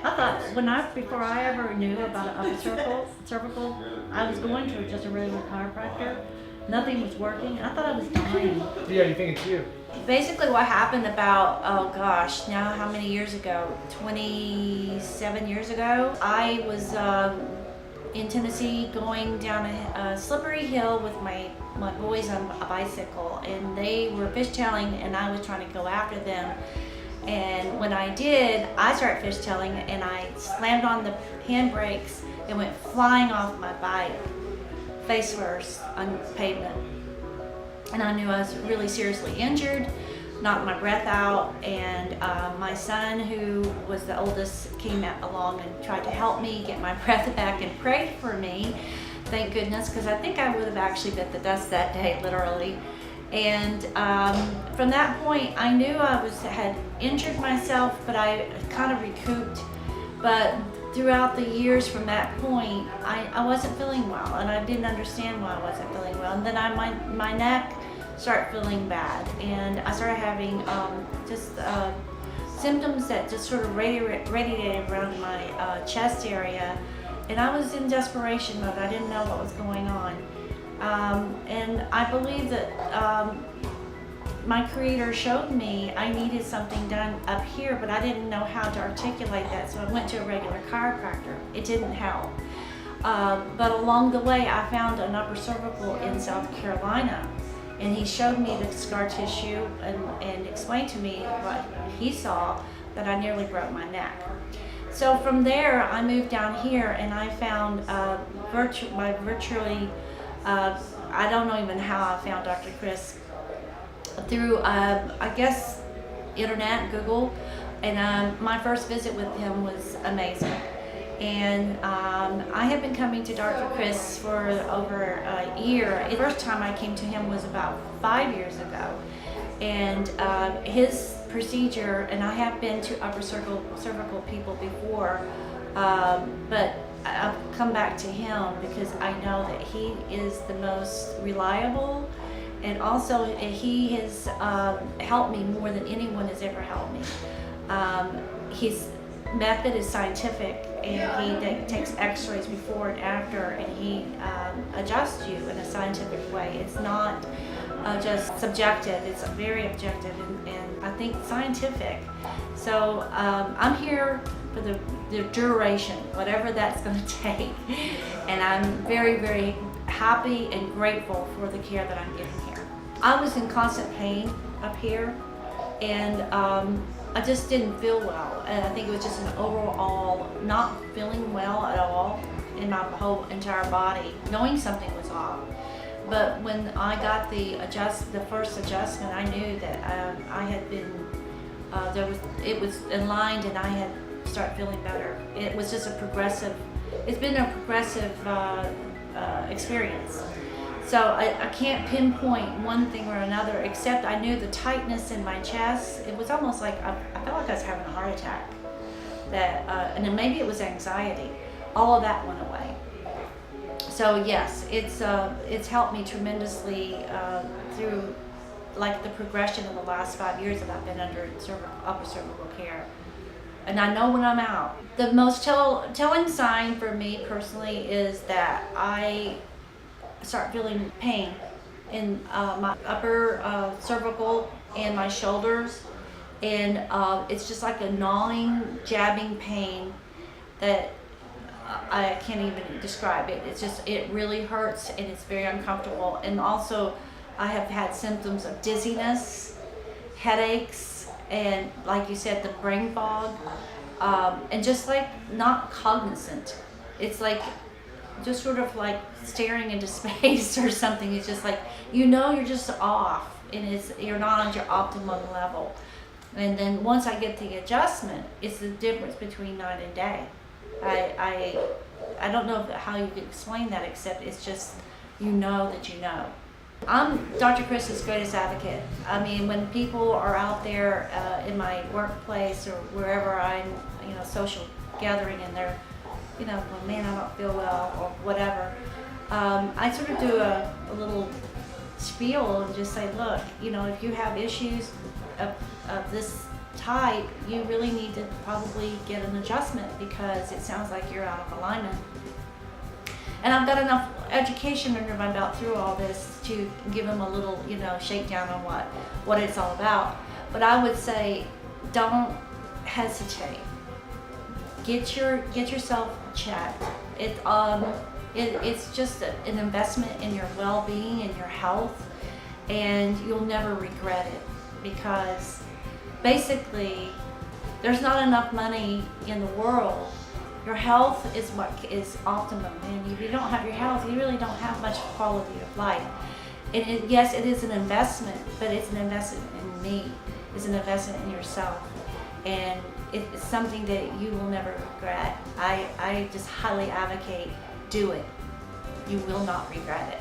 I thought before I ever knew about an upper cervical, I was going to just a regular chiropractor. Nothing was working. I thought I was dying. Yeah, you think it's you? Basically, what happened about, oh gosh, now how many years ago? 27 years ago. I was in Tennessee going down a slippery hill with my boys on a bicycle, and they were fishtailing, and I was trying to go after them. And when I did, I started fishtailing, and I slammed on the handbrakes and went flying off my bike, face first on pavement. And I knew I was really seriously injured, knocked my breath out, and my son, who was the oldest, came along and tried to help me get my breath back and prayed for me. Thank goodness, because I think I would have actually bit the dust that day, literally. And from that point, I knew I had injured myself, but I kind of recouped. But throughout the years from that point, I wasn't feeling well, and I didn't understand why I wasn't feeling well. And then my neck started feeling bad, and I started having just symptoms that just sort of radiated around my chest area, and I was in desperation mode. I didn't know what was going on. And I believe that my Creator showed me I needed something done up here, but I didn't know how to articulate that, so I went to a regular chiropractor. It didn't help. But along the way, I found an upper cervical in South Carolina, and he showed me the scar tissue and explained to me what he saw, that I nearly broke my neck. So from there, I moved down here, and I found I don't know even how I found Dr. Chris, through I guess internet, Google, and my first visit with him was amazing. And I have been coming to Dr. Chris for over a year. The first time I came to him was about 5 years ago, and his procedure, and I have been to upper cervical people before, but I've come back to him because I know that he is the most reliable, and also he has helped me more than anyone has ever helped me. His method is scientific, and he takes x-rays before and after, and he adjusts you in a scientific way. It's not just subjective, it's very objective and I think scientific. So I'm here for the duration, whatever that's going to take, and I'm very, very happy and grateful for the care that I'm getting here. I was in constant pain up here, and I just didn't feel well, and I think it was just an overall not feeling well at all in my whole entire body, knowing something was off. But when I got the first adjustment, I knew that I had been it was aligned, and I had started feeling better. It was just it's been a progressive experience. So I can't pinpoint one thing or another, except I knew the tightness in my chest. It was almost like I felt like I was having a heart attack. And then maybe it was anxiety. All of that went away. So yes, it's helped me tremendously through like the progression of the last 5 years that I've been under upper cervical care. And I know when I'm out. The most telling sign for me personally is that I start feeling pain in my upper cervical and my shoulders, and it's just like a gnawing, jabbing pain that I can't even describe it. It really hurts, and it's very uncomfortable. And also I have had symptoms of dizziness, headaches, and like you said, the brain fog, and just like not cognizant. It's like just sort of like staring into space or something. It's just like, you're just off, and you're not on your optimum level. And then once I get the adjustment, it's the difference between night and day. I don't know how you could explain that, except it's just, that you know. I'm Dr. Chris's greatest advocate. I mean, when people are out there in my workplace or wherever I'm, social gathering, and they're, well, man, I don't feel well or whatever, I sort of do a little spiel and just say, look, if you have issues of this type, you really need to probably get an adjustment because it sounds like you're out of alignment. And I've got enough education under my belt through all this to give them a little, shakedown on what it's all about. But I would say, don't hesitate. Get yourself checked. It's just an investment in your well-being and your health, and you'll never regret it, because basically there's not enough money in the world. Your health is what is optimum, and if you don't have your health, you really don't have much quality of life. Yes, it is an investment, but it's an investment in me. It's an investment in yourself, and it's something that you will never regret. I just highly advocate, do it. You will not regret it.